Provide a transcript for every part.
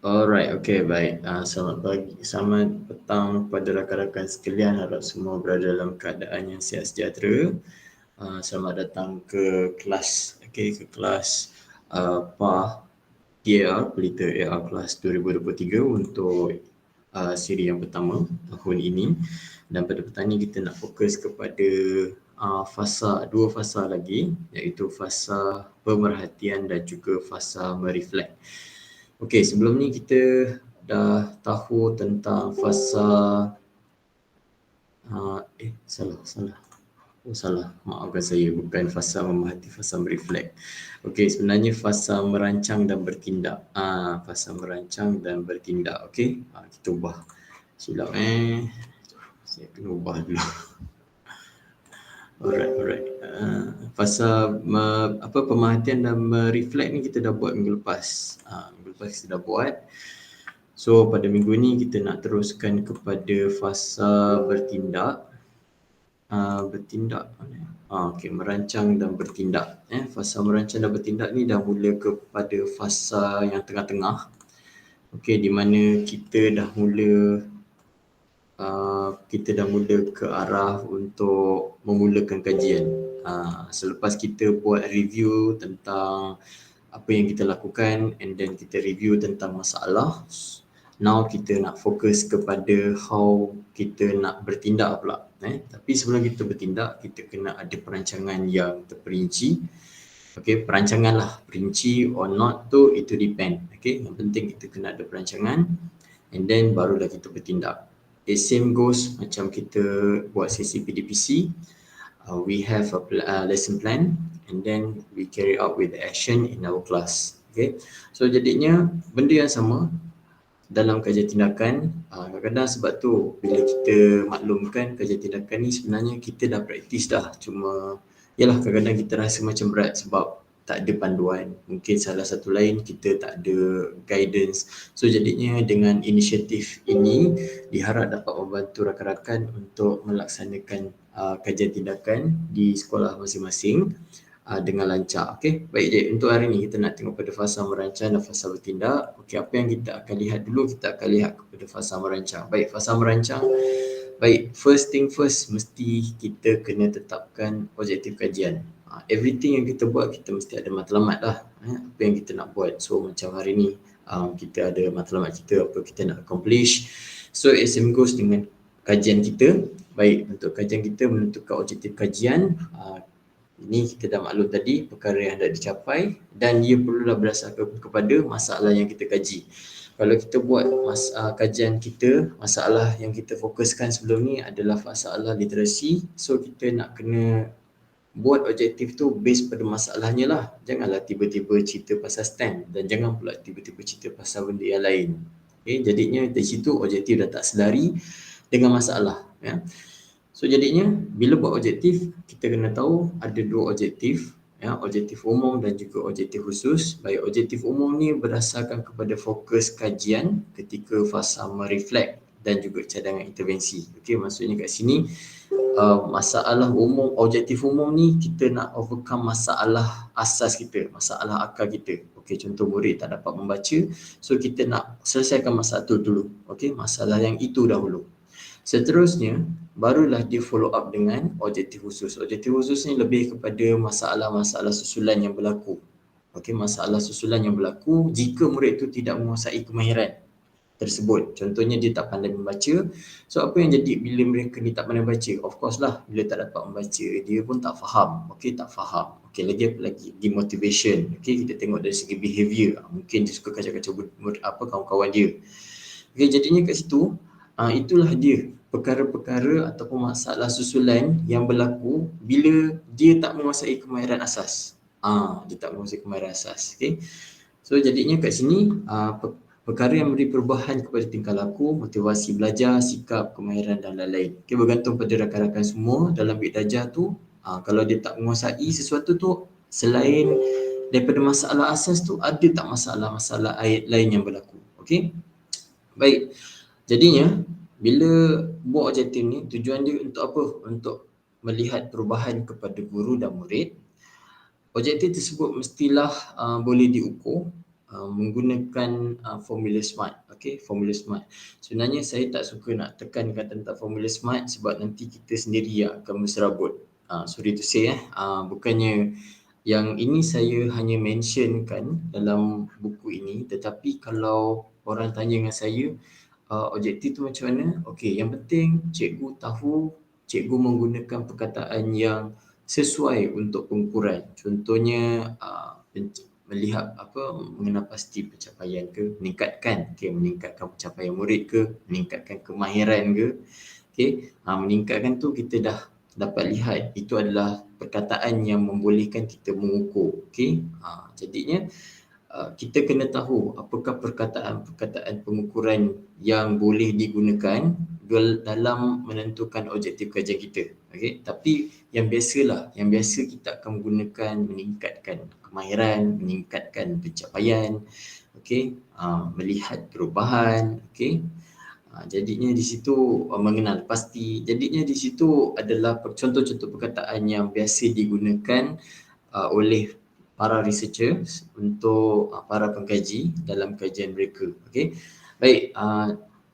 Alright, okay, baik. Selamat pagi, selamat petang kepada rakan-rakan sekalian. Harap semua berada dalam keadaan yang sihat sejahtera. Selamat datang ke kelas, ke kelas PAH TAR, Pelita AR kelas 2023 untuk siri yang pertama tahun ini. Dan pada petang ini kita nak fokus kepada dua fasa lagi, iaitu fasa pemerhatian dan juga fasa mereflect. Okey, sebelum ni kita dah tahu tentang fasa salah. Oh salah, maafkan saya, bukan fasa memerhati, fasa mereflect. Okey, sebenarnya fasa merancang dan bertindak. Fasa merancang dan bertindak. Okey, kita ubah. Silap saya kena ubah dulu. Alright. Fasa pemerhatian dan mereflect ni kita dah buat minggu lepas. Minggu lepas kita dah buat. So pada minggu ni kita nak teruskan kepada fasa bertindak. Okey, merancang dan bertindak. Fasa merancang dan bertindak ni dah mula kepada fasa yang tengah-tengah. Okey, di mana kita dah mula ke arah untuk memulakan kajian. Selepas kita buat review tentang apa yang kita lakukan and then kita review tentang masalah, now kita nak fokus kepada how kita nak bertindak pula. Tapi sebelum kita bertindak, kita kena ada perancangan yang terperinci. Okey, perancangan lah, perinci or not tu itu depend. Okey, yang penting kita kena ada perancangan and then barulah kita bertindak. Same goes macam kita buat sesi PDPC. We have a lesson plan and then we carry out with the action in our class. Okay, so jadinya benda yang sama dalam kajian tindakan. Kadang-kadang sebab tu bila kita maklumkan kajian tindakan ni sebenarnya kita dah praktis dah, cuma yalah kadang-kadang kita rasa macam berat sebab tak ada panduan. Mungkin salah satu lain kita tak ada guidance. So jadinya dengan inisiatif ini diharap dapat membantu rakan-rakan untuk melaksanakan kajian tindakan di sekolah masing-masing dengan lancar. Okey, baik je. Untuk hari ni kita nak tengok pada fasa merancang dan fasa bertindak. Okey, apa yang kita akan lihat dulu? Kita akan lihat kepada fasa merancang. Baik, fasa merancang. Baik, first thing first, mesti kita kena tetapkan objektif kajian. Everything yang kita buat, kita mesti ada matlamat lah. Apa yang kita nak buat. So macam hari ni, kita ada matlamat kita, apa kita nak accomplish. So same goes dengan kajian kita. Baik, untuk kajian kita menentukan objektif kajian. Ini kita dah maklum tadi, perkara yang dah dicapai dan ia perlulah berdasarkan kepada masalah yang kita kaji. Kalau kita buat kajian kita, masalah yang kita fokuskan sebelum ni adalah masalah literasi. So kita nak kena buat objektif tu based pada masalahnya lah. Janganlah tiba-tiba cerita pasal STEM dan jangan pula tiba-tiba cerita pasal benda yang lain. Okay, jadinya dari situ objektif dah tak sedari dengan masalah. Ya. So jadinya bila buat objektif, kita kena tahu ada dua objektif, objektif umum dan juga objektif khusus. Baik, objektif umum ni berdasarkan kepada fokus kajian ketika fasa mereflect dan juga cadangan intervensi. Okey, maksudnya kat sini masalah umum, objektif umum ni kita nak overcome masalah asas kita, masalah akal kita. Okey, contoh murid tak dapat membaca, so kita nak selesaikan masalah tu dulu. Okey, masalah yang itu dahulu. Seterusnya, barulah dia follow up dengan objektif khusus. Objektif khusus ni lebih kepada masalah-masalah susulan yang berlaku. Okey, masalah susulan yang berlaku jika murid tu tidak menguasai kemahiran tersebut. Contohnya dia tak pandai membaca. So apa yang jadi bila mereka ni tak pandai baca? Of course lah, bila tak dapat membaca, dia pun tak faham. Okey, tak faham. Okey, lagi demotivation. Okey, kita tengok dari segi behavior. Mungkin dia suka kacau-kacau kawan-kawan dia. Okey, jadinya kat situ, itulah dia perkara-perkara ataupun masalah susulan yang berlaku bila dia tak menguasai kemahiran asas. Dia tak menguasai kemahiran asas. Okay. So jadinya kat sini perkara yang memberi perubahan kepada tingkah laku, motivasi belajar, sikap, kemahiran dan lain-lain. Okay, bergantung pada rakan-rakan semua dalam bilik darjah tu. Kalau dia tak menguasai sesuatu tu selain daripada masalah asas tu, ada tak masalah-masalah ayat lain yang berlaku. Okay. Baik. Jadinya bila buat objektif ni, tujuan dia untuk apa? Untuk melihat perubahan kepada guru dan murid. Objektif tersebut mestilah boleh diukur menggunakan formula SMART. Okay, formula SMART. Sebenarnya saya tak suka nak tekankan tentang formula SMART sebab nanti kita sendiri yang akan berserabut. Sorry to say bukannya yang ini saya hanya mentionkan dalam buku ini, tetapi kalau orang tanya dengan saya objektif tu macam mana? Okey, yang penting cikgu tahu, cikgu menggunakan perkataan yang sesuai untuk pengukuran. Contohnya melihat mengenal pasti pencapaian ke, meningkatkan, meningkatkan pencapaian murid ke, meningkatkan kemahiran ke. Meningkatkan tu kita dah dapat lihat itu adalah perkataan yang membolehkan kita mengukur. Jadinya kita kena tahu apakah perkataan-perkataan pengukuran yang boleh digunakan dalam menentukan objektif kajian kita. Tapi yang biasa kita akan menggunakan meningkatkan kemahiran, meningkatkan pencapaian, melihat perubahan, jadinya di situ mengenal pasti. Jadinya di situ adalah contoh-contoh perkataan yang biasa digunakan oleh para researchers untuk para pengkaji dalam kajian mereka. Baik,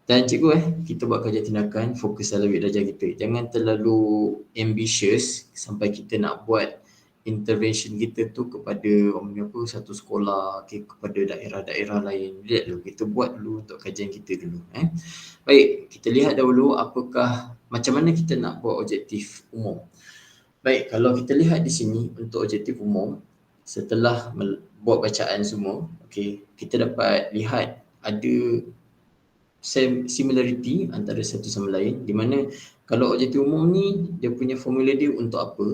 dan cikgu kita buat kajian tindakan fokus dalam belajar kita. Jangan terlalu ambitious sampai kita nak buat intervention kita tu kepada satu sekolah, kepada daerah-daerah lain. Lihat dulu, kita buat dulu untuk kajian kita dulu. Baik, kita lihat dahulu macam mana kita nak buat objektif umum. Baik, kalau kita lihat di sini untuk objektif umum, setelah buat bacaan semua, kita dapat lihat ada similarity antara satu sama lain, di mana kalau objektif umum ni dia punya formula dia untuk apa,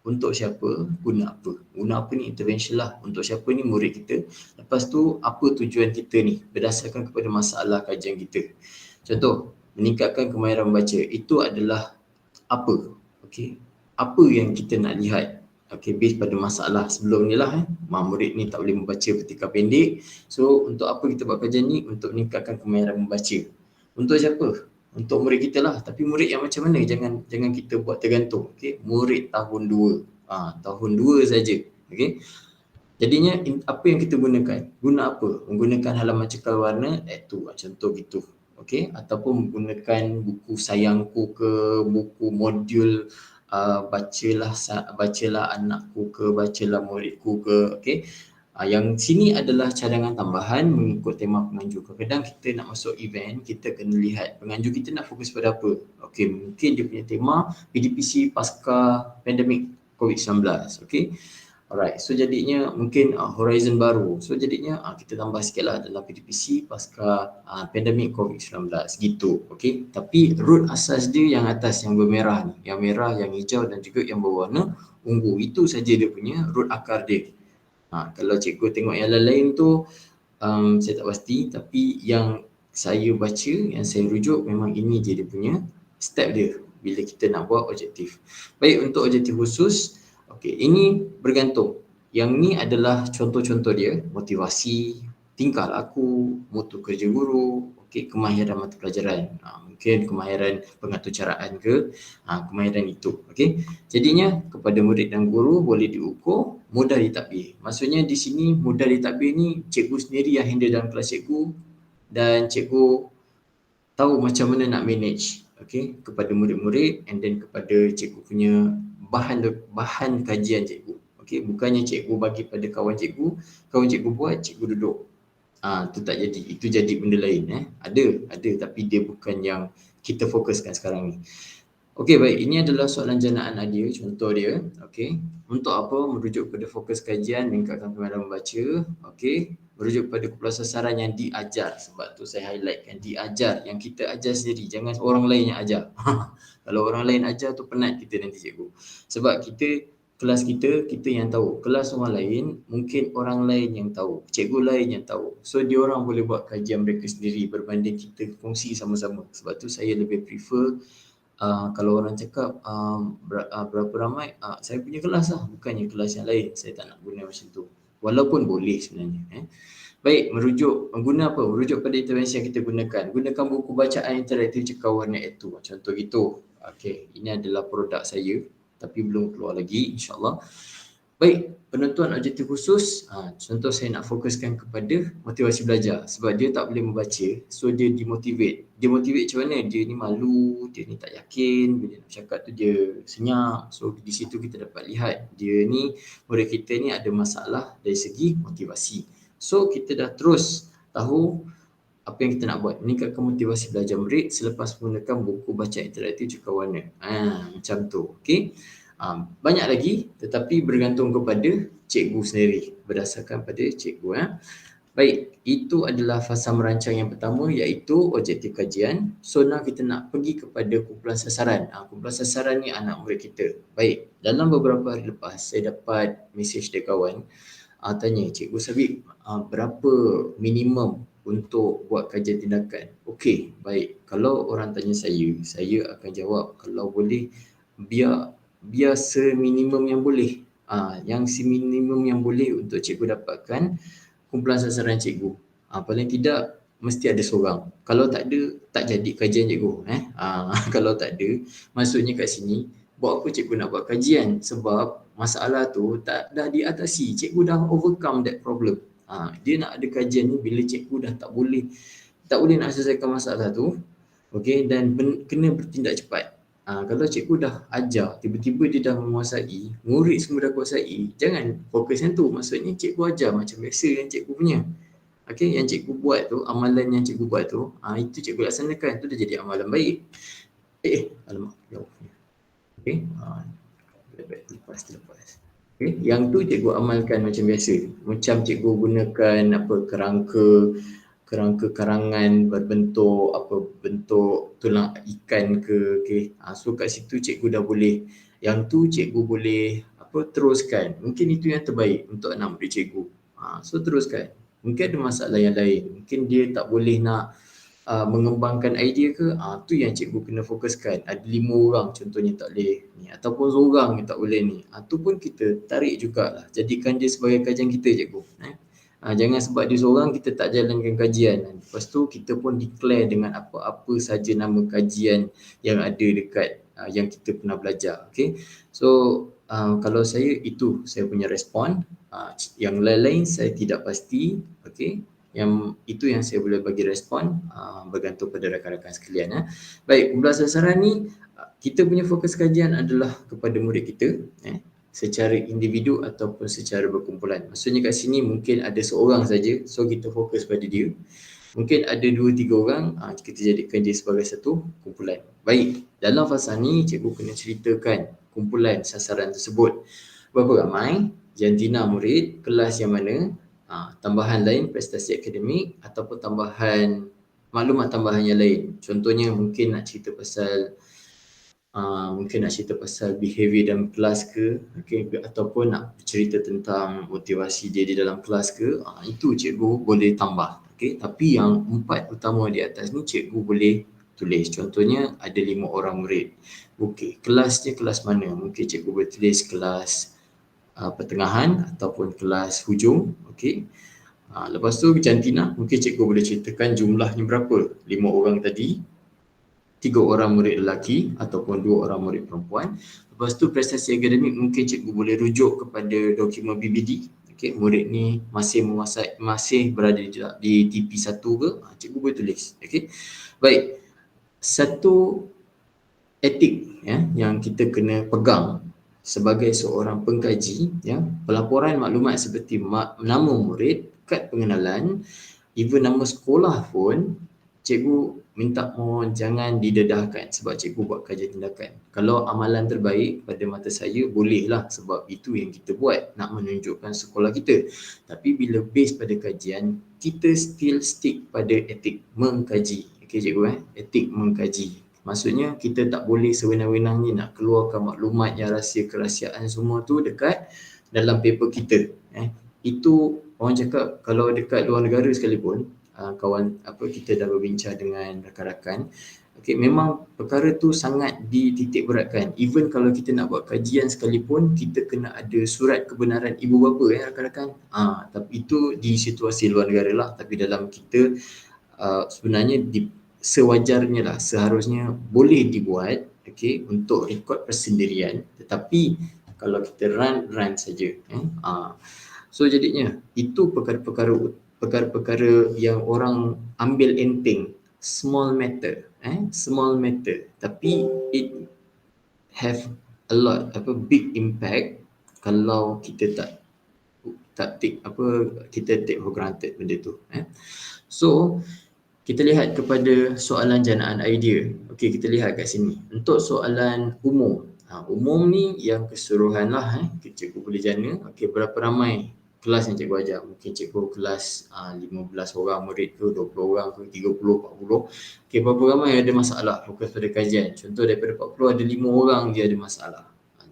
untuk siapa, guna apa. Guna apa ni intervention lah, untuk siapa ni murid kita. Lepas tu apa tujuan kita ni berdasarkan kepada masalah kajian kita. Contoh, meningkatkan kemahiran membaca, itu adalah apa? Apa yang kita nak lihat? Based pada masalah sebelum ni lah. Murid ni tak boleh membaca ketika pendek. So untuk apa kita buat kajian ni? Untuk meningkatkan kemahiran membaca. Untuk siapa? Untuk murid kita lah. Tapi murid yang macam mana? Jangan kita buat tergantung. Murid tahun 2. Tahun 2 saja. Jadinya apa yang kita gunakan? Guna apa? Menggunakan halaman cekal warna, contoh gitu. Ataupun menggunakan buku sayangku ke, buku modul bacalah anakku ke, bacalah muridku ke. Yang sini adalah cadangan tambahan mengikut tema penganjur. Kadang-kadang kita nak masuk event, kita kena lihat penganjur kita nak fokus pada apa. Mungkin dia punya tema PDPC pasca pandemik COVID-19. Alright, so jadinya mungkin horizon baru. So jadinya kita tambah sikit lah dalam PDPC pasca pandemik COVID-19 gitu. Tapi root asas dia yang atas, yang bermerah ni. Yang merah, yang hijau dan juga yang berwarna ungu. Itu saja dia punya root akar dia. Kalau cikgu tengok yang lain tu, saya tak pasti. Tapi yang saya baca, yang saya rujuk, memang ini je dia punya step dia bila kita nak buat objektif. Baik, untuk objektif khusus, ini bergantung. Yang ni adalah contoh-contoh dia, motivasi, tingkah laku, mutu kerja guru, kemahiran mata pelajaran. Mungkin kemahiran pengaturcaraan ke, kemahiran itu. Jadinya kepada murid dan guru boleh diukur, mudah ditadbir. Maksudnya di sini mudah ditadbir ni cikgu sendiri yang handle dalam kelas cikgu dan cikgu tahu macam mana nak manage kepada murid-murid and then kepada cikgu punya bahan kajian cikgu. Bukannya cikgu bagi pada kawan cikgu buat, cikgu duduk. Itu tak jadi. Itu jadi benda lain. Ada tapi dia bukan yang kita fokuskan sekarang ni. Baik, ini adalah soalan janaan Adia, contoh dia. Untuk apa? Merujuk pada fokus kajian, meningkatkan kemahiran membaca. Merujuk pada kumpulan sasaran yang diajar. Sebab tu saya highlightkan diajar, yang kita ajar sendiri. Jangan orang lain yang ajar. Kalau orang lain ajar tu penat kita nanti cikgu. Sebab kelas kita yang tahu. Kelas orang lain, mungkin orang lain yang tahu. Cikgu lain yang tahu. So, diorang boleh buat kajian mereka sendiri berbanding kita kongsi sama-sama. Sebab tu saya lebih prefer kalau orang cakap berapa ramai, saya punya kelas lah. Bukannya kelas yang lain. Saya tak nak guna macam tu. Walaupun boleh sebenarnya. Baik, mengguna apa? Merujuk pada intervensi yang kita gunakan. Gunakan buku bacaan interaktif cekal warna itu. Contoh gitu. Ini adalah produk saya. Tapi belum keluar lagi, insyaAllah. Baik, penentuan objektif khusus, contoh saya nak fokuskan kepada motivasi belajar sebab dia tak boleh membaca, so dia demotivate. Demotivate macam mana? Dia ni malu, dia ni tak yakin, bila nak cakap tu dia senyap. So di situ kita dapat lihat dia ni, murid kita ni ada masalah dari segi motivasi. So kita dah terus tahu apa yang kita nak buat, meningkatkan motivasi belajar murid selepas menggunakan buku bacaan interaktif cuka warna. Macam tu. Okey. Banyak lagi tetapi bergantung kepada cikgu sendiri, berdasarkan pada cikgu. Baik, itu adalah fasa merancang yang pertama iaitu objektif kajian. So now kita nak pergi kepada kumpulan sasaran. Kumpulan sasaran ni anak murid kita. Baik, dalam beberapa hari lepas saya dapat mesej dari kawan tanya, Cikgu Sabit, berapa minimum untuk buat kajian tindakan? Okey, baik. Kalau orang tanya saya akan jawab kalau boleh biar seminimum yang boleh. Yang seminimum yang boleh untuk cikgu dapatkan kumpulan sasaran cikgu. Paling tidak mesti ada seorang. Kalau tak ada, tak jadi kajian cikgu. Kalau tak ada, maksudnya kat sini, buat apa cikgu nak buat kajian? Sebab masalah tu tak dah diatasi. Cikgu dah overcome that problem. Dia nak ada kajian ni bila cikgu dah tak boleh nak selesaikan masalah tu. Okey, dan kena bertindak cepat. Kalau cikgu dah ajar, tiba-tiba dia dah menguasai, murid semua dah kuasai, jangan fokus yang tu. Maksudnya cikgu ajar macam biasa yang cikgu punya. Okey, yang cikgu buat tu, amalan yang cikgu buat tu, itu cikgu laksanakan, tu dah jadi amalan baik. Alamak, jauh. Okey, terlepas. Okey, yang tu cikgu amalkan macam biasa. Macam cikgu gunakan kerangka karangan bentuk tulang ikan ke, okey. So kat situ cikgu dah boleh, yang tu cikgu boleh teruskan. Mungkin itu yang terbaik untuk anak murid cikgu. So teruskan. Mungkin ada masalah yang lain. Mungkin dia tak boleh nak mengembangkan idea ke, tu yang cikgu kena fokuskan. Ada 5 orang contohnya tak boleh ni, ataupun seorang yang tak boleh ni, tu pun kita tarik jugalah. Jadikan dia sebagai kajian kita cikgu. Jangan sebab dia seorang kita tak jalankan kajian. Lepas tu kita pun declare dengan apa-apa saja nama kajian yang ada dekat yang kita pernah belajar. Okay. So kalau saya, itu saya punya respon. Yang lain-lain saya tidak pasti. Okay. Itu yang saya boleh bagi respon, bergantung pada rakan-rakan sekalian. Baik, kumpulan sasaran ni kita punya fokus kajian adalah kepada murid kita, secara individu ataupun secara berkumpulan. Maksudnya kat sini mungkin ada seorang saja, so kita fokus pada dia. Mungkin ada 2-3 orang, kita jadikan dia sebagai satu kumpulan. Baik, dalam fasa ni cikgu kena ceritakan kumpulan sasaran tersebut. Berapa ramai, jantina murid, kelas yang mana, tambahan lain prestasi akademik ataupun tambahan maklumat tambahan yang lain. Contohnya mungkin nak cerita pasal behavior dalam kelas ke, okay, ataupun nak cerita tentang motivasi dia di dalam kelas ke, itu cikgu boleh tambah. Okay. Tapi yang 4 utama di atas ni cikgu boleh tulis. Contohnya ada 5 orang murid. Okey, kelasnya kelas mana? Mungkin cikgu boleh tulis kelas pertengahan ataupun kelas hujung. Okey. Lepas tu jantina, mungkin cikgu boleh ceritakan jumlahnya berapa. 5 orang tadi, 3 orang murid lelaki ataupun 2 orang murid perempuan. Lepas tu prestasi akademik, mungkin cikgu boleh rujuk kepada dokumen BBD. Okay, murid ni masih berada di TP1 ke, cikgu boleh tulis. Okay. Baik, satu etik yang kita kena pegang sebagai seorang pengkaji, pelaporan maklumat seperti nama murid, kad pengenalan, even nama sekolah pun cikgu minta mohon jangan didedahkan sebab cikgu buat kajian tindakan. Kalau amalan terbaik pada mata saya, bolehlah sebab itu yang kita buat, nak menunjukkan sekolah kita. Tapi bila base pada kajian, kita still stick pada etik mengkaji. Okey cikgu, etik mengkaji. Maksudnya kita tak boleh sewenang-wenangnya nak keluarkan maklumat yang rahsia kerahsiaan semua tu dekat dalam paper kita. Itu orang cakap kalau dekat luar negara sekalipun, kita dah berbincang dengan rakan-rakan, okay, memang perkara tu sangat dititik beratkan. Even kalau kita nak buat kajian sekalipun, kita kena ada surat kebenaran ibu bapa rakan-rakan. Tapi itu di situasi luar negara lah. Tapi dalam kita sebenarnya sewajarnya lah, seharusnya boleh dibuat, okay, untuk rekod persendirian. Tetapi Kalau kita run saja. So jadinya itu perkara-perkara yang orang ambil enteng, small matter, small matter, tapi it have a lot big impact kalau kita kita take for granted benda tu. So kita lihat kepada soalan janaan idea. Okey, kita lihat kat sini. Untuk soalan umum. Umum ni yang keseluruhan lah cikgu boleh jana. Okey, berapa ramai kelas yang cikgu ajar? Mungkin cikgu kelas 15 orang murid ke, 20 orang ke, 30, 40. Okey, berapa ramai ada masalah fokus pada kajian? Contoh daripada 40 ada 5 orang dia ada masalah.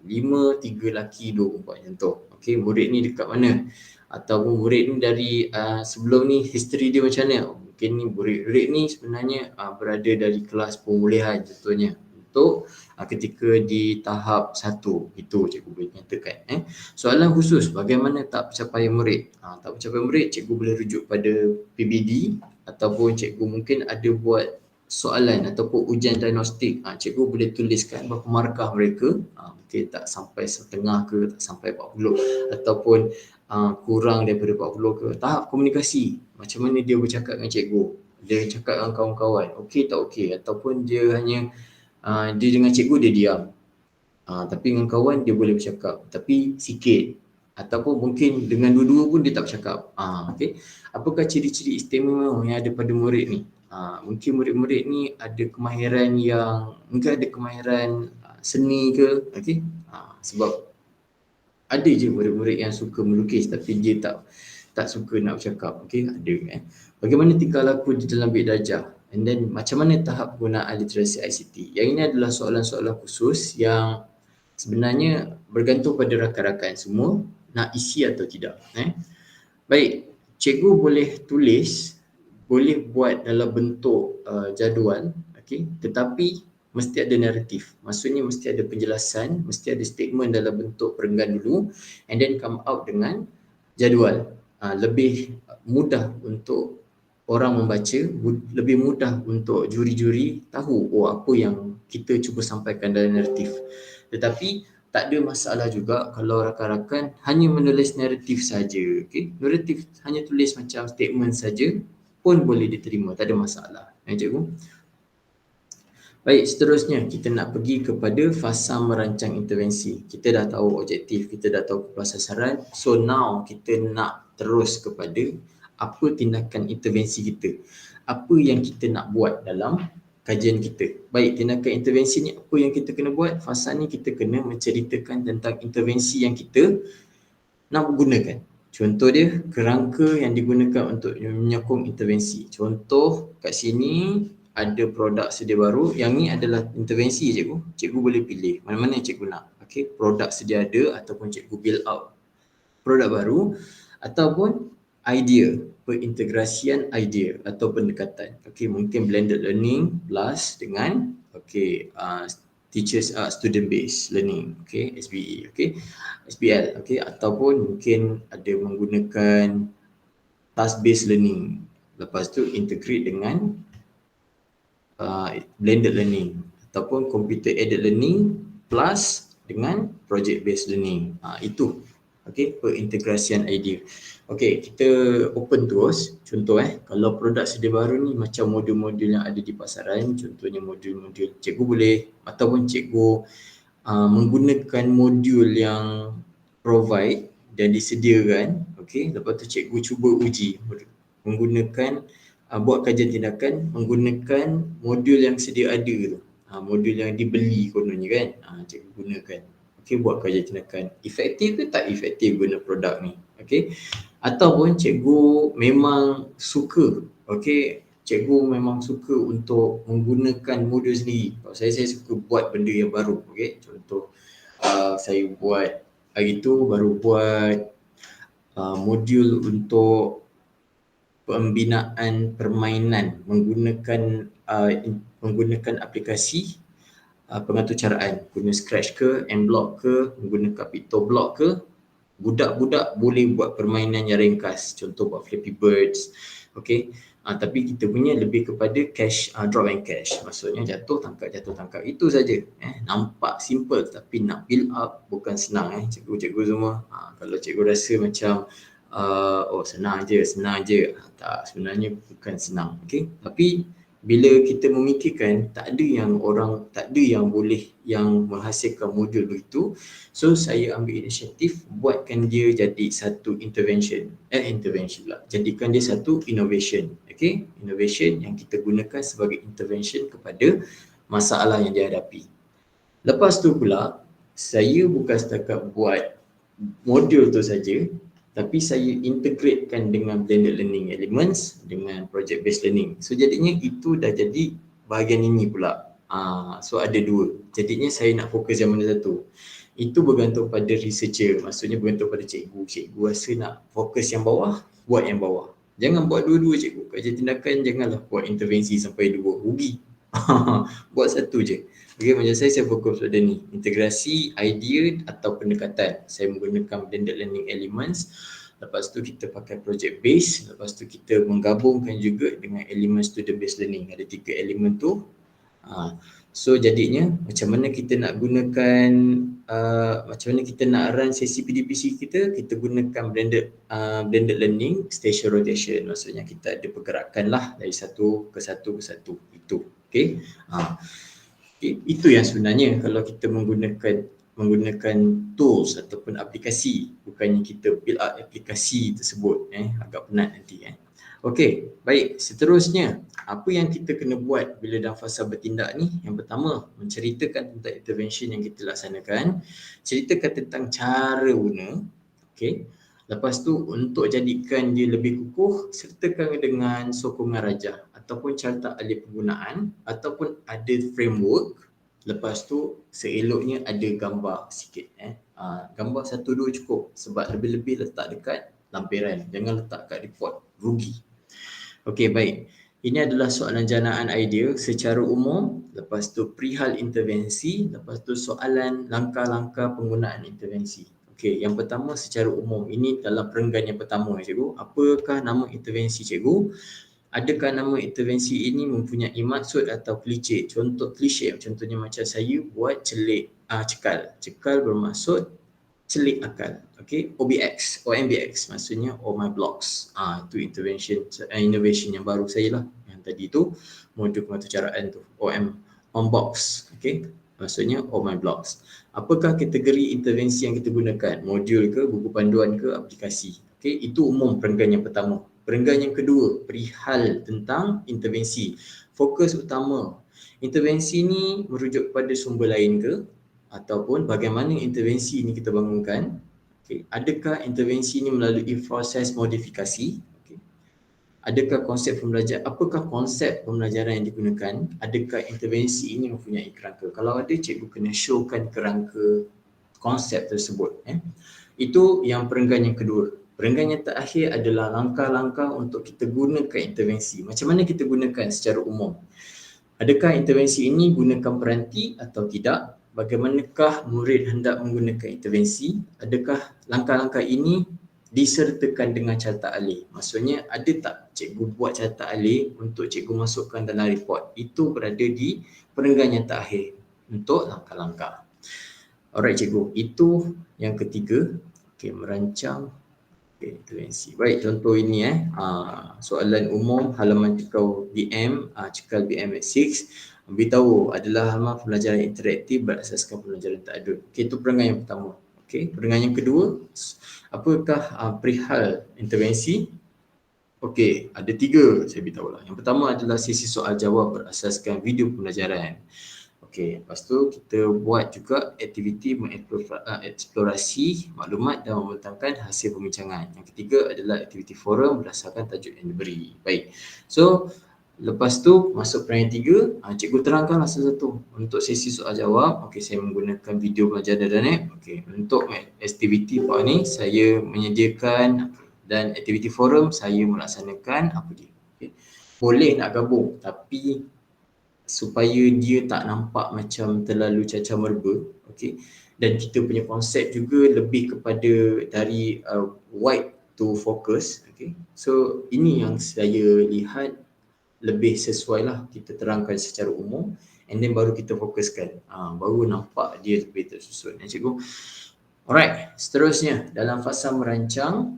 5, 3 lelaki, 2 perempuan contoh. Okey, murid ni dekat mana? Ataupun murid ni dari sebelum ni history dia macam mana? Mungkin ni murid ni sebenarnya berada dari kelas pemulihan contohnya untuk ketika di tahap 1, itu cikgu boleh nyatakan. Soalan khusus, bagaimana tak pencapaian murid? Tak pencapaian murid cikgu boleh rujuk pada PBD ataupun cikgu mungkin ada buat soalan ataupun ujian diagnostik. Cikgu boleh tuliskan berapa markah mereka, mungkin tak sampai setengah ke, tak sampai 40 ataupun kurang daripada 40 ke. Tahap komunikasi, macam mana dia bercakap dengan cikgu, dia cakap dengan kawan-kawan, okey tak okey, ataupun dia hanya dia dengan cikgu dia diam, tapi dengan kawan dia boleh bercakap tapi sikit, ataupun mungkin dengan dua-dua pun dia tak bercakap. Okey, apakah ciri-ciri istimewa yang ada pada murid ni? Mungkin murid-murid ni ada kemahiran seni ke, okey, sebab ada je murid-murid yang suka melukis tapi dia tak suka nak bercakap. Okey, ada Bagaimana tingkah laku di dalam bilik darjah? And then macam mana tahap penggunaan literasi ICT? Yang ini adalah soalan-soalan khusus yang sebenarnya bergantung pada rakan-rakan semua nak isi atau tidak. Baik, cikgu boleh tulis, boleh buat dalam bentuk jadual, okey, tetapi mesti ada naratif. Maksudnya mesti ada penjelasan, mesti ada statement dalam bentuk perenggan dulu and then come out dengan jadual. Lebih mudah untuk orang membaca, lebih mudah untuk juri-juri tahu apa yang kita cuba sampaikan dalam naratif. Tetapi tak ada masalah juga kalau rakan-rakan hanya menulis naratif saja. Okey, naratif hanya tulis macam statement saja pun boleh diterima, tak ada masalah. Cikgu. Baik, seterusnya kita nak pergi kepada fasa merancang intervensi. Kita dah tahu objektif, kita dah tahu kumpulan sasaran. So now kita nak terus kepada apa tindakan intervensi kita. Apa yang kita nak buat dalam kajian kita. Baik, tindakan intervensi ni apa yang kita kena buat? Fasa ni kita kena menceritakan tentang intervensi yang kita nak gunakan. Contoh dia, kerangka yang digunakan untuk menyokong intervensi. Contoh kat sini ada produk sedia baru. Yang ni adalah intervensi cikgu. Cikgu boleh pilih mana-mana yang cikgu nak. Okey, produk sedia ada ataupun cikgu build out produk baru ataupun idea, perintegrasian idea atau pendekatan. Okey, mungkin blended learning plus dengan teachers student based learning, SBE, SBL, ataupun mungkin ada menggunakan task based learning. Lepas tu integrate dengan blended learning ataupun computer aided learning plus dengan project based learning. Itu perintegrasian idea. Kita open terus. Contoh kalau produk sedia baru ni macam modul-modul yang ada di pasaran, contohnya modul-modul cikgu boleh ataupun cikgu menggunakan modul yang provide dan disediakan. Lepas tu cikgu cuba uji menggunakan buat kajian tindakan menggunakan modul yang sedia ada tu. Modul yang dibeli kononnya kan. Cikgu gunakan. Buat kajian tindakan. Efektif ke tak efektif guna produk ni? Ataupun cikgu memang suka. Cikgu memang suka untuk menggunakan modul sendiri. Kalau saya suka buat benda yang baru. Contoh saya buat hari tu baru buat modul untuk pembinaan permainan menggunakan aplikasi pengatur caraan, guna Scratch ke, Mblock ke, menggunakan Pictoblock ke. Budak-budak boleh buat permainan yang ringkas, contoh buat Flappy Birds. Tapi kita punya lebih kepada cash, drop and cash. Maksudnya jatuh tangkap, itu saja. Nampak simple tapi nak build up bukan senang cikgu-cikgu semua. Kalau cikgu rasa macam senang je. Tak, sebenarnya bukan senang. Okey. Tapi bila kita memikirkan tak ada yang boleh yang menghasilkan modul begitu, so saya ambil inisiatif buatkan dia jadi satu intervention lah, jadikan dia satu innovation. Okay, innovation yang kita gunakan sebagai intervention kepada masalah yang dihadapi. Lepas tu pula saya bukan setakat buat modul tu saja, tapi saya integratekan dengan blended learning elements dengan project based learning. So jadinya itu dah jadi bahagian ini pula. So ada dua. Jadinya saya nak fokus yang mana satu. Itu bergantung pada researcher. Maksudnya bergantung pada cikgu. Cikgu rasa nak fokus yang bawah, buat yang bawah. Jangan buat dua-dua cikgu. Kajian tindakan janganlah buat intervensi sampai dua. Rugi. Buat satu je. Okay, macam saya fokus pada ni, integrasi, idea atau pendekatan. Saya menggunakan blended learning elements. Lepas tu kita pakai project base. Lepas tu kita menggabungkan juga dengan elemen student based learning. Ada 3 elemen tu. So jadinya macam mana kita nak gunakan, macam mana kita nak run sesi PDPC kita gunakan blended learning station rotation. Maksudnya kita ada pergerakan lah dari satu ke satu. Itu. Okay. Itu yang sebenarnya kalau kita menggunakan tools ataupun aplikasi, bukannya kita build up aplikasi tersebut. Agak penat nanti. Okey, baik. Seterusnya, apa yang kita kena buat bila dalam fasa bertindak ni? Yang pertama, menceritakan tentang intervention yang kita laksanakan, ceritakan tentang cara guna. Okey. Lepas tu untuk jadikan dia lebih kukuh, sertakan dengan sokongan rajah ataupun carta ahli penggunaan ataupun ada framework. Lepas tu seeloknya ada gambar sikit. Gambar 1-2 cukup, sebab lebih-lebih letak dekat lampiran. Jangan letak kat report, rugi. Okey, baik. Ini adalah soalan janaan idea secara umum. Lepas tu perihal intervensi. Lepas tu soalan langkah-langkah penggunaan intervensi. Okey, yang pertama secara umum. Ini dalam perenggan yang pertama, cikgu. Apakah nama intervensi, cikgu? Adakah nama intervensi ini mempunyai maksud atau klise? Contohnya macam saya buat cekal. Cekal bermaksud celik akal. Okay, OMBX maksudnya all my blocks. Itu innovation yang baru saya lah. Yang tadi tu modul pengaturcaraan tu on box. Okay, maksudnya all my blocks. Apakah kategori intervensi yang kita gunakan? Modul ke, buku panduan ke, aplikasi? Okay, itu umum perenggan yang pertama. Perenggan yang kedua, perihal tentang intervensi. Fokus utama. Intervensi ni merujuk kepada sumber lain ke? Ataupun bagaimana intervensi ini kita bangunkan. Okay. Adakah intervensi ini melalui proses modifikasi? Okay. Apakah konsep pembelajaran yang digunakan? Adakah intervensi ini mempunyai kerangka? Kalau ada, cikgu kena showkan kerangka konsep tersebut. Itu yang perenggan yang kedua. Perenggan yang terakhir adalah langkah-langkah untuk kita gunakan intervensi. Macam mana kita gunakan secara umum? Adakah intervensi ini gunakan peranti atau tidak? Bagaimanakah murid hendak menggunakan intervensi? Adakah langkah-langkah ini disertakan dengan carta alih? Maksudnya ada tak cikgu buat carta alih untuk cikgu masukkan dalam report? Itu berada di perenggan yang terakhir untuk langkah-langkah. Alright cikgu, itu yang ketiga. Okey, merancang intervensi. Baik, contoh ini soalan umum halaman cekal BM, cekal BM at 6. Beritahu adalah halaman pembelajaran interaktif berasaskan pembelajaran ta'adud. Okey, itu perenggan yang pertama. Okey, perenggan yang kedua, apakah perihal intervensi? Okey, ada 3 saya beritahu lah. Yang pertama adalah sesi soal jawab berasaskan video pembelajaran. Okey, lepas tu kita buat juga aktiviti mengeksplorasi maklumat dan membentangkan hasil pembincangan. Yang ketiga adalah aktiviti forum berdasarkan tajuk yang diberi. Baik, so lepas tu masuk perenggan 3, cikgu terangkanlah satu-satu. Untuk sesi soal jawab, okey, saya menggunakan video pembelajaran Danet. Okey, untuk aktiviti part ni saya menyediakan, dan aktiviti forum saya melaksanakan apa dia. Okay. Boleh nak gabung tapi supaya dia tak nampak macam terlalu cacar merba, okey. Dan kita punya konsep juga lebih kepada dari white to focus. Okay, so ini yang saya lihat lebih sesuai lah kita terangkan secara umum, and then baru kita fokuskan, baru nampak dia lebih tersusun ya cikgu. Alright, seterusnya dalam fasa merancang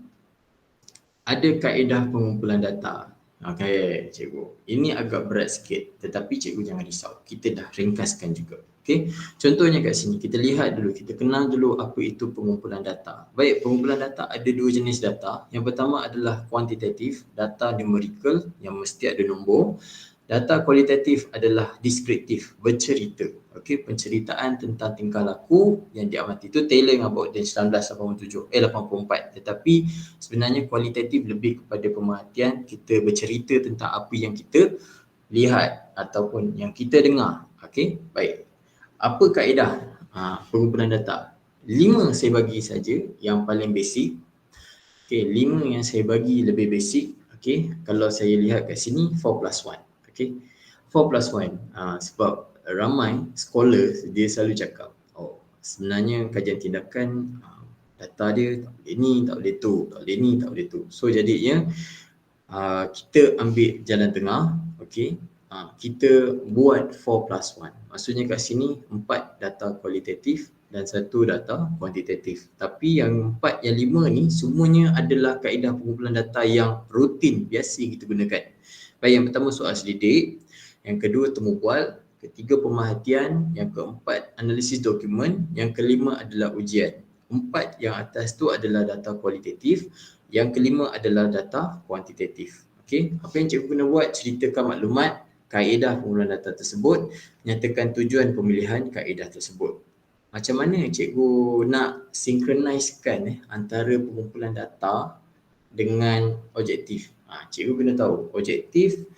ada kaedah pengumpulan data. Okay, cikgu. Ini agak berat sikit, tetapi cikgu jangan risau. Kita dah ringkaskan juga. Okay. Contohnya kat sini, kita lihat dulu, kita kenal dulu apa itu pengumpulan data. Baik, pengumpulan data ada dua jenis data. Yang pertama adalah kuantitatif, data numerical yang mesti ada nombor. Data kualitatif adalah deskriptif, bercerita. Okey, penceritaan tentang tingkah laku yang diamati. Itu Taylor about dan 1987, 84. Tetapi sebenarnya kualitatif lebih kepada pemerhatian, kita bercerita tentang apa yang kita lihat ataupun yang kita dengar. Okey, baik. Apa kaedah pengumpulan data? 5 saya bagi saja yang paling basic. Okey, 5 yang saya bagi lebih basic. Okey, kalau saya lihat kat sini 4+1. Okay, 4+1. Sebab ramai scholar dia selalu cakap, oh sebenarnya kajian tindakan data dia tak boleh ni, tak boleh tu, tak boleh ni, tak boleh tu. So jadinya kita ambil jalan tengah. Okay, kita buat 4+1. Maksudnya kat sini 4 data kualitatif dan 1 data kuantitatif. Tapi yang 4, yang 5 ni semuanya adalah kaedah pengumpulan data yang rutin, biasa kita gunakan. Baik, yang pertama soal selidik, yang kedua temu bual, ketiga pemerhatian, yang keempat analisis dokumen, yang kelima adalah ujian. 4 yang atas tu adalah data kualitatif, yang kelima adalah data kuantitatif. Okey, apa yang cikgu kena buat? Ceritakan maklumat, kaedah pengumpulan data tersebut, nyatakan tujuan pemilihan kaedah tersebut. Macam mana cikgu nak sinkronisekan antara pengumpulan data dengan objektif? Cikgu kena tahu objektif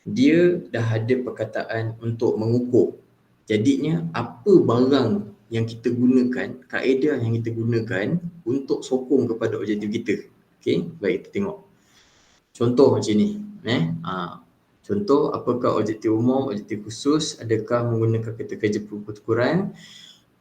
dia dah ada perkataan untuk mengukur. Jadinya apa barang yang kita gunakan, kaedah yang kita gunakan untuk sokong kepada objektif kita. Okey, baik kita tengok. Contoh macam ni, contoh, apakah objektif umum, objektif khusus, adakah menggunakan kata kerja pertukuran,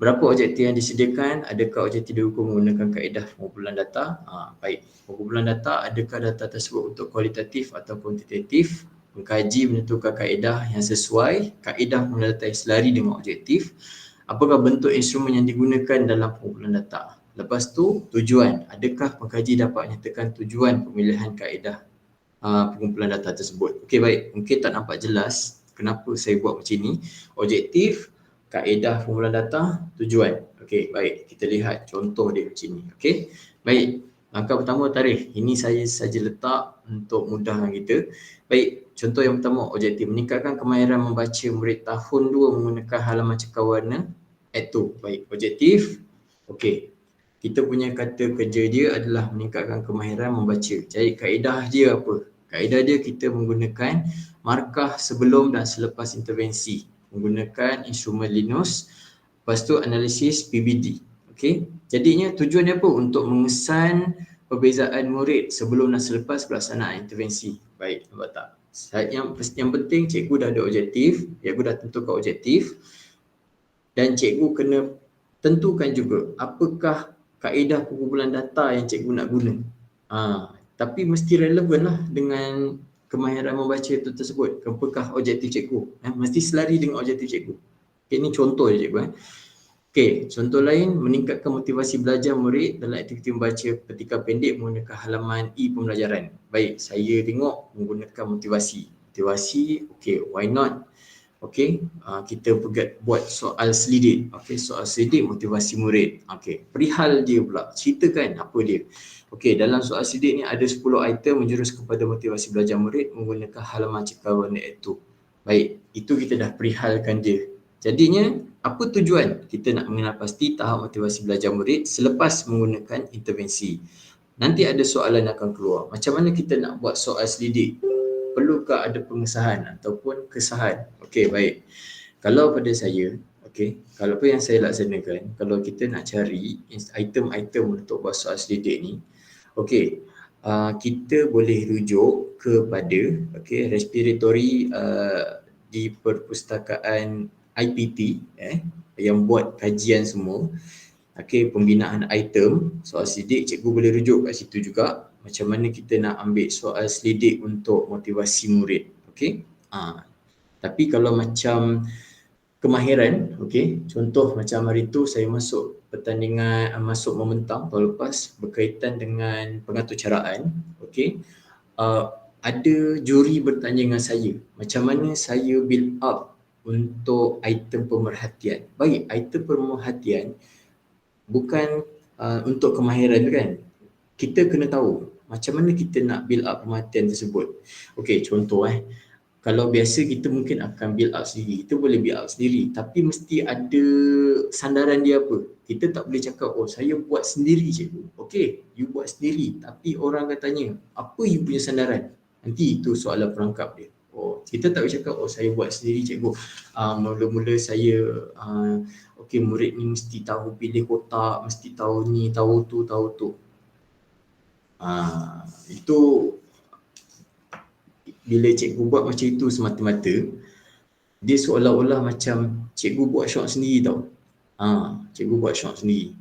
berapa objektif yang disediakan, adakah objektif diukur menggunakan kaedah pengumpulan data. Baik, pengumpulan data, adakah data tersebut untuk kualitatif atau kuantitatif, mengkaji menentukan kaedah yang sesuai, kaedah pengumpulan data yang selari dengan objektif, apakah bentuk instrumen yang digunakan dalam pengumpulan data. Lepas tu, tujuan, adakah pengkaji dapat menyatakan tujuan pemilihan kaedah pengumpulan data tersebut. Okey, baik, mungkin tak nampak jelas kenapa saya buat macam ni. Objektif, kaedah pengumpulan data, tujuan. Okey, baik, kita lihat contoh dia macam ni. Okey, baik, langkah pertama tarikh. Ini saya saja letak untuk mudahkan kita. Baik, contoh yang pertama, objektif meningkatkan kemahiran membaca murid tahun 2 menggunakan halaman cekal Act 2. Baik, objektif. Okey, kita punya kata kerja dia adalah meningkatkan kemahiran membaca. Jadi kaedah dia apa? Kaedah dia kita menggunakan markah sebelum dan selepas intervensi. Menggunakan instrumen Linus. Lepas tu analisis PBD. Okey, jadinya tujuan dia apa? Untuk mengesan perbezaan murid sebelum dan selepas pelaksanaan intervensi. Baik, nampak tak? Yang penting cikgu dah ada objektif, cikgu dah tentukan objektif, dan cikgu kena tentukan juga apakah kaedah pengumpulan data yang cikgu nak guna. Tapi mesti relevan lah dengan kemahiran membaca itu tersebut. Apakah objektif cikgu? Mesti selari dengan objektif cikgu. Okay, ini contoh je cikgu. Okey, contoh lain, meningkatkan motivasi belajar murid dalam aktiviti membaca petikan pendek menggunakan halaman e-pembelajaran. Baik, saya tengok menggunakan motivasi. Motivasi, okey, why not? Okey, kita buat soal selidik. Okey, soal selidik motivasi murid. Okey, perihal dia pula, ceritakan apa dia. Okey, dalam soal selidik ni ada 10 item menjurus kepada motivasi belajar murid menggunakan halaman cekal warna A2. Baik, itu kita dah perihalkan dia. Jadinya, apa tujuan? Kita nak mengenal pasti tahap motivasi belajar murid selepas menggunakan intervensi. Nanti ada soalan akan keluar. Macam mana kita nak buat soal selidik? Perlukah ada pengesahan ataupun kesahan? Okey, baik. Kalau pada saya, okey, kalau apa yang saya laksanakan, kalau kita nak cari item-item untuk buat soal selidik ni, okey, kita boleh rujuk kepada respiratory di perpustakaan IPT yang buat kajian semua. Okey, pembinaan item soal selidik cikgu boleh rujuk kat situ juga. macam mana kita nak ambil soal selidik untuk motivasi murid. Okey. Tapi kalau macam kemahiran, okey, contoh macam hari tu saya masuk pertandingan, masuk Membentang tahun lepas berkaitan dengan pengaturcaraan, okey. Ada juri bertanya dengan saya, macam mana saya build up untuk item pemerhatian. Baik, item pemerhatian bukan untuk kemahiran tu kan. Kita kena tahu macam mana kita nak build up pemerhatian tersebut. Okey, contoh kalau biasa kita mungkin akan build up sendiri, kita boleh build up sendiri, tapi mesti ada sandaran dia apa. Kita tak boleh cakap, oh saya buat sendiri cikgu. Okey, you buat sendiri, tapi orang akan tanya, apa you punya sandaran? Nanti itu soalan perangkap dia. Oh, kita tak boleh cakap, oh saya buat sendiri cikgu. Mula-mula saya, okey murid ni mesti tahu pilih kotak, mesti tahu ni, tahu tu, tahu tu. Itu bila cikgu buat macam itu semata-mata, dia seolah-olah macam cikgu buat syok sendiri tau. Cikgu buat syok sendiri.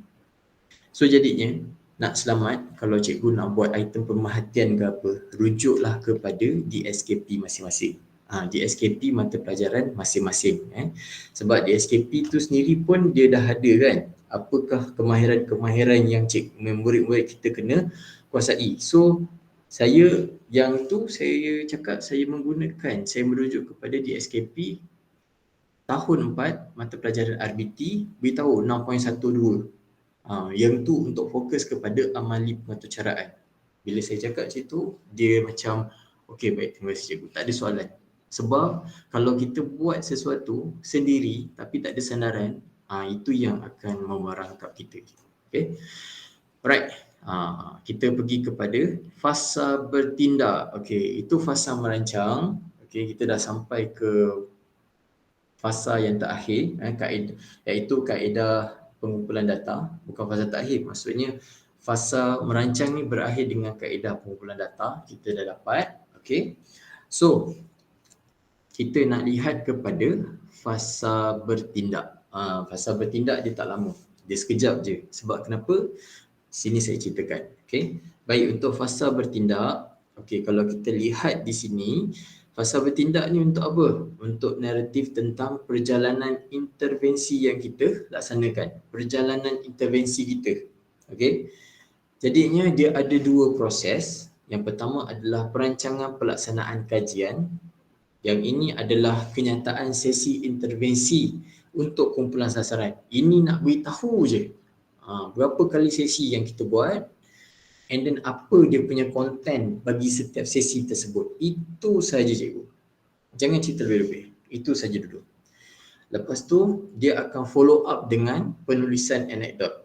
So jadinya nak selamat, kalau cikgu nak buat item pemerhatian ke apa, rujuklah kepada DSKP masing-masing. DSKP mata pelajaran masing-masing. Sebab DSKP tu sendiri pun dia dah ada kan, apakah kemahiran-kemahiran yang murid-murid kita kena kuasai. So saya yang tu saya cakap saya merujuk kepada DSKP tahun 4 mata pelajaran RBT, beritahu 6.12. Yang tu untuk fokus kepada amali pengaturcaraan. Bila saya cakap macam tu, dia macam okey baik, terima kasih cikgu, tak ada soalan. Sebab kalau kita buat sesuatu sendiri tapi tak ada sandaran, itu yang akan memerangkap kita. Okay. Alright. Kita pergi kepada fasa bertindak. Okey, itu fasa merancang. Okey, kita dah sampai ke fasa yang terakhir, iaitu kaedah pengumpulan data. Bukan fasa terakhir, maksudnya fasa merancang ni berakhir dengan kaedah pengumpulan data. Kita dah dapat. Okey. So, kita nak lihat kepada fasa bertindak. Fasa bertindak dia tak lama. Dia sekejap je. Sebab kenapa? Sini saya ceritakan. Okey. Baik, untuk fasa bertindak, okey, kalau kita lihat di sini, fasa bertindak ni untuk apa? Untuk naratif tentang perjalanan intervensi yang kita laksanakan. Perjalanan intervensi kita. Okey. Jadinya dia ada dua proses. Yang pertama adalah perancangan pelaksanaan kajian. Yang ini adalah kenyataan sesi intervensi untuk kumpulan sasaran. Ini nak beritahu je berapa kali sesi yang kita buat, and then apa dia punya content bagi setiap sesi tersebut. Itu saja cikgu. Jangan cerita lebih-lebih. Itu saja dulu. Lepas tu dia akan follow up dengan penulisan anekdot.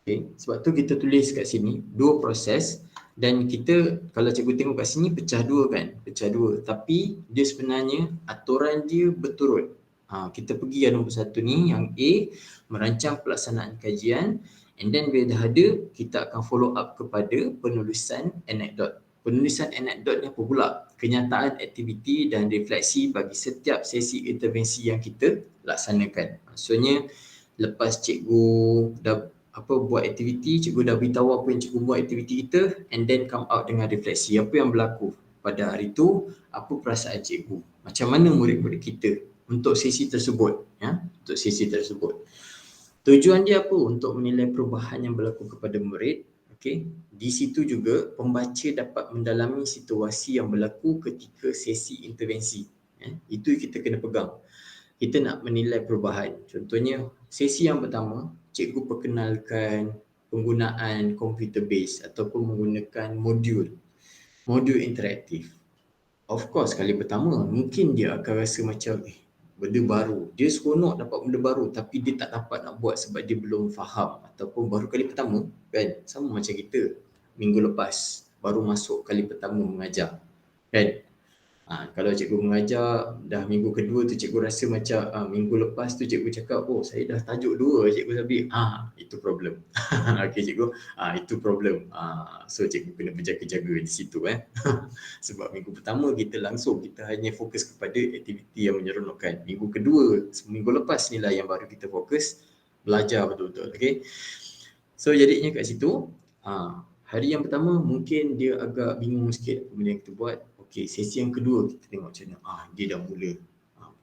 Okay. Sebab tu kita tulis kat sini dua proses, dan kita kalau cikgu tengok kat sini pecah dua kan, pecah dua, tapi dia sebenarnya aturan dia berturut. Kita pergi yang nombor satu ni, yang A, merancang pelaksanaan kajian, and then bila dah ada, kita akan follow up kepada penulisan anekdot. Penulisan anekdot ni apa pula? Kenyataan aktiviti dan refleksi bagi setiap sesi intervensi yang kita laksanakan. Maksudnya lepas cikgu dah buat aktiviti, cikgu dah beritahu apa yang cikgu buat aktiviti kita, and then come out dengan refleksi apa yang berlaku pada hari tu, apa perasaan cikgu, macam mana murid-murid kita untuk sesi tersebut, untuk sesi tersebut. Tujuan dia apa? Untuk menilai perubahan yang berlaku kepada murid. Okey, di situ juga pembaca dapat mendalami situasi yang berlaku ketika sesi intervensi. Itu kita kena pegang. Kita nak menilai perubahan. Contohnya, sesi yang pertama, cikgu perkenalkan penggunaan computer base ataupun menggunakan modul interaktif. Of course, kali pertama mungkin dia akan rasa macam benda baru. Dia seronok dapat benda baru, tapi dia tak dapat nak buat sebab dia belum faham ataupun baru kali pertama kan. Sama macam kita minggu lepas baru masuk kali pertama mengajar kan. Kalau cikgu mengajar dah minggu kedua tu, cikgu rasa macam minggu lepas tu cikgu cakap, oh saya dah tajuk 2 cikgu Sabit. Itu problem. Okey cikgu, itu problem. So cikgu kena berjaga-jaga di situ sebab minggu pertama kita hanya fokus kepada aktiviti yang menyeronokkan. Minggu kedua, minggu lepas ni lah yang baru kita fokus belajar betul-betul. Okey. So jadinya kat situ hari yang pertama mungkin dia agak bingung sikit apa benda yang kita buat. Okey, sesi yang kedua kita tengok macam mana. Dia dah mula.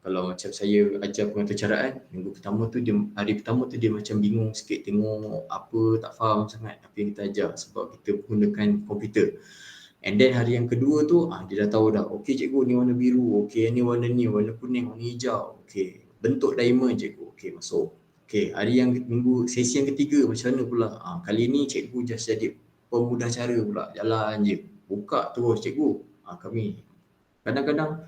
Kalau macam saya ajar pengaturcaraan, minggu pertama tu dia, hari pertama tu dia macam bingung sikit, tengok apa, tak faham sangat apa yang kita ajar sebab kita menggunakan komputer. And then hari yang kedua tu dia dah tahu dah. Okey cikgu, ni warna biru, okey ni, warna kuning, warna hijau. Okey, bentuk diamond cikgu. Okey, masuk. Okey, hari yang minggu sesi yang ketiga macam mana pula? Kali ni cikgu just jadi pemudah cara pula. Jalan je. Buka terus cikgu. Kami kadang-kadang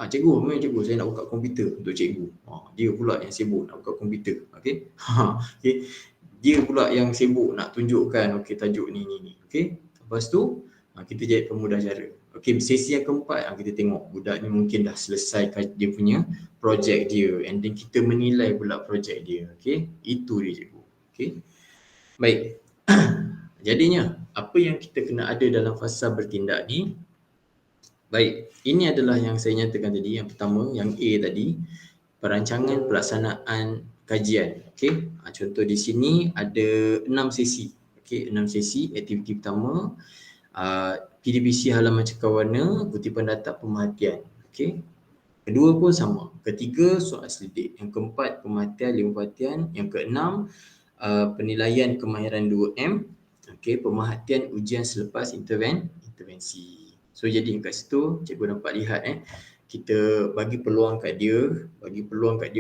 cikgu, memang cikgu saya nak buka komputer untuk cikgu. Dia pula yang sibuk nak buka komputer. Okey. Okey. Dia pula yang sibuk nak tunjukkan okey tajuk ni. Okey. Lepas tu kita jadi pemudah cara. Okey, sesi yang keempat kita tengok budak ni mungkin dah selesai dia punya projek dia, and then kita menilai pula projek dia. Okey, itu dia cikgu. Okey. Baik. Jadinya apa yang kita kena ada dalam fasa bertindak ni? Baik, ini adalah yang saya nyatakan tadi. Yang pertama, yang A tadi, perancangan pelaksanaan kajian. Okey, contoh di sini ada 6 sesi. Okey, 6 sesi. Aktiviti pertama, PDPC halaman cekawarna, kutipan data, pemerhatian. Okey. Kedua pun sama. Ketiga, soal selidik. Yang keempat, pemerhatian, 5 perhatian. Yang keenam, penilaian kemahiran 2M. Okey, pemerhatian ujian selepas intervensi. So jadi kat situ cikgu dapat lihat kita bagi peluang kat dia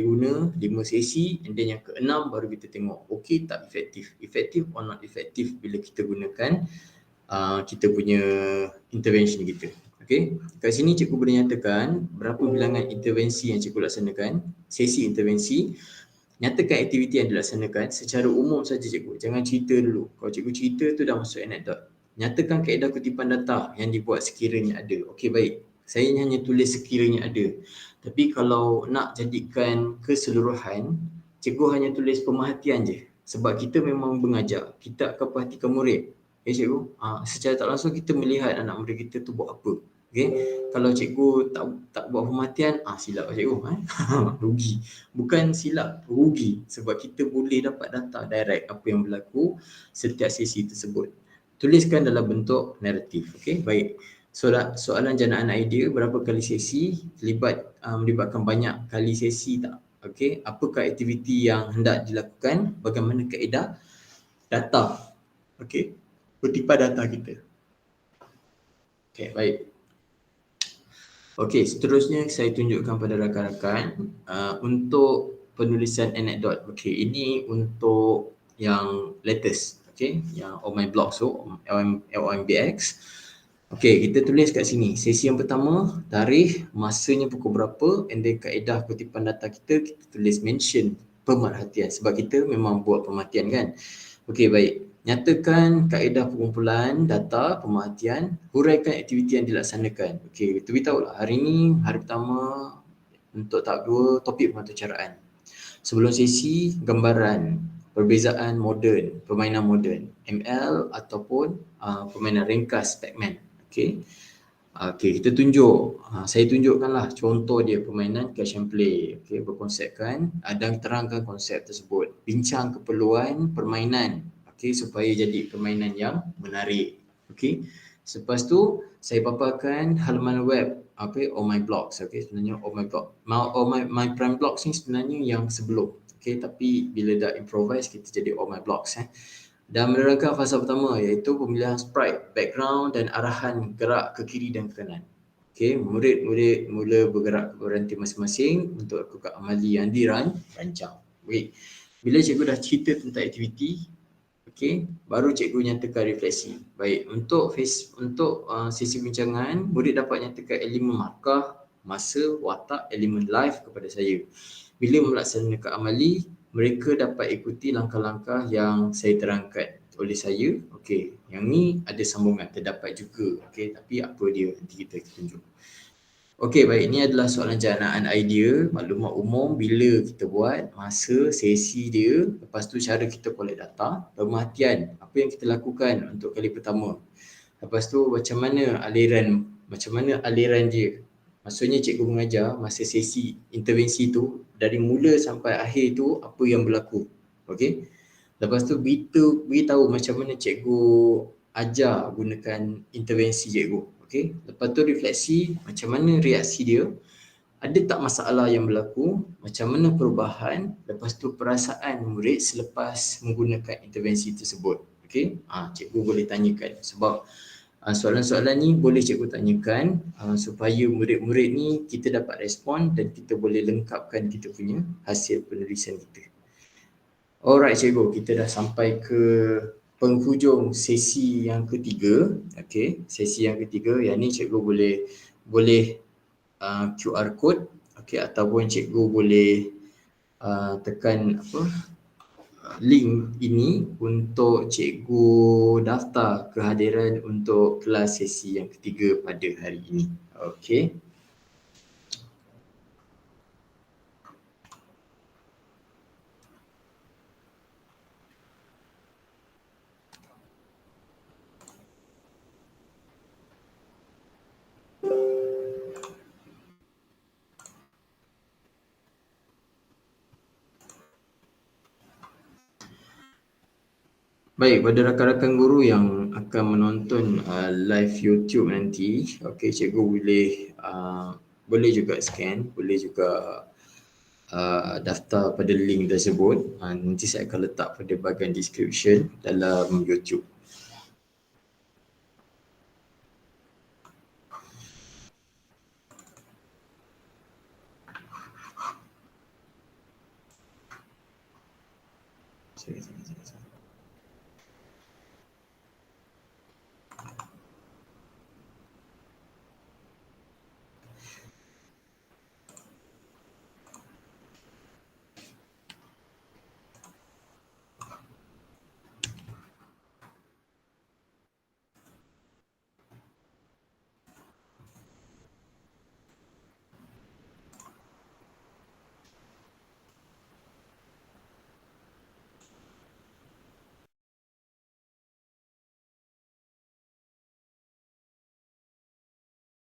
guna 5 sesi, and then yang keenam baru kita tengok okey tak efektif. Efektif or not efektif bila kita gunakan kita punya intervention kita. Okey. Kat sini cikgu boleh nyatakan berapa bilangan intervensi yang cikgu laksanakan, sesi intervensi. Nyatakan aktiviti yang dilaksanakan secara umum saja cikgu. Jangan cerita dulu. Kalau cikgu cerita tu dah masuk anekdot. Nyatakan kaedah kutipan data yang dibuat sekiranya ada. Okey, baik. Saya hanya tulis sekiranya ada. Tapi kalau nak jadikan keseluruhan, cikgu hanya tulis pemerhatian je. Sebab kita memang mengajar. Kita akan perhatikan murid. Cikgu. Secara tak langsung kita melihat anak murid kita tu buat apa. Okey. Kalau cikgu tak buat pemerhatian, silap cikgu. Rugi. Bukan silap, rugi. Sebab kita boleh dapat data direct apa yang berlaku setiap sesi tersebut. Tuliskan dalam bentuk naratif. Okey, baik. Soalan janaan idea, berapa kali sesi, melibatkan banyak kali sesi tak? Okey, apakah aktiviti yang hendak dilakukan, bagaimana kaedah data. Okey, kutipan data kita. Okey, baik. Okey, seterusnya saya tunjukkan pada rakan-rakan untuk penulisan anekdot. Okey, ini untuk yang latest. Okey, yang on my blog LMBX. Okey, kita tulis kat sini. Sesi yang pertama, tarikh, masanya pukul berapa, and then kaedah kutipan data kita tulis mention pemerhatian sebab kita memang buat pemerhatian kan. Okey, baik. Nyatakan kaedah pengumpulan data, pemerhatian, huraikan aktiviti yang dilaksanakan. Okey, kita beritahulah hari ni, hari pertama untuk tahap 2, topik pengaturcaraan. Sebelum sesi, gambaran, perbezaan moden, permainan moden, ML ataupun permainan ringkas, Pac-Man. Okey. Okey, kita tunjuk. Saya tunjukkanlah contoh dia permainan catch and play. Okey, berkonsepkan dan terangkan konsep tersebut. Bincang keperluan permainan. Okey, supaya jadi permainan yang menarik. Okey. Selepas tu saya paparkan halaman web on my blogs. Okey, sebenarnya on my blog. My prime blogs ni sebenarnya yang sebelum. Okey, tapi bila dah improvise kita jadi on my blogs Dan menerangkan fasa pertama iaitu pemilihan sprite, background dan arahan gerak ke kiri dan ke kanan. Okey, murid-murid mula bergerak ke berhenti masing-masing untuk lakukan amali yang dirancang. Baik. Bila cikgu dah cerita tentang aktiviti, okey, baru cikgu nyatakan refleksi. Baik, untuk sesi bincangan, murid dapat nyatakan elemen markah, masa, watak, elemen live kepada saya. Bila melaksanakan amali, mereka dapat ikuti langkah-langkah yang saya terangkan oleh saya. Okey, yang ni ada sambungan terdapat juga. Okey, tapi apa dia nanti kita tunjuk. Okey, baik, ini adalah soalan janaan idea, maklumat umum bila kita buat, masa, sesi dia, lepas tu cara kita collect data, pemerhatian, apa yang kita lakukan untuk kali pertama. Lepas tu macam mana aliran dia. Maksudnya cikgu mengajar masa sesi intervensi tu dari mula sampai akhir tu apa yang berlaku. Okey. Lepas tu beritahu macam mana cikgu ajar gunakan intervensi cikgu. Okey. Lepas tu refleksi, macam mana reaksi dia, ada tak masalah yang berlaku, macam mana perubahan, lepas tu perasaan murid selepas menggunakan intervensi tersebut. Okey. Cikgu boleh tanyakan sebab soalan-soalan ni boleh cikgu tanyakan supaya murid-murid ni kita dapat respon dan kita boleh lengkapkan kita punya hasil penulisan kita. Alright cikgu, kita dah sampai ke penghujung sesi yang ketiga. Okey, sesi yang ketiga, yang ni cikgu boleh QR code, okey, ataupun cikgu boleh tekan link ini untuk cikgu daftar kehadiran untuk kelas sesi yang ketiga pada hari ini. Okey. Baik, pada rakan-rakan guru yang akan menonton live YouTube nanti, okey, cikgu boleh juga scan, boleh juga daftar pada link tersebut. Nanti saya akan letak pada bahagian description dalam YouTube. Sorry.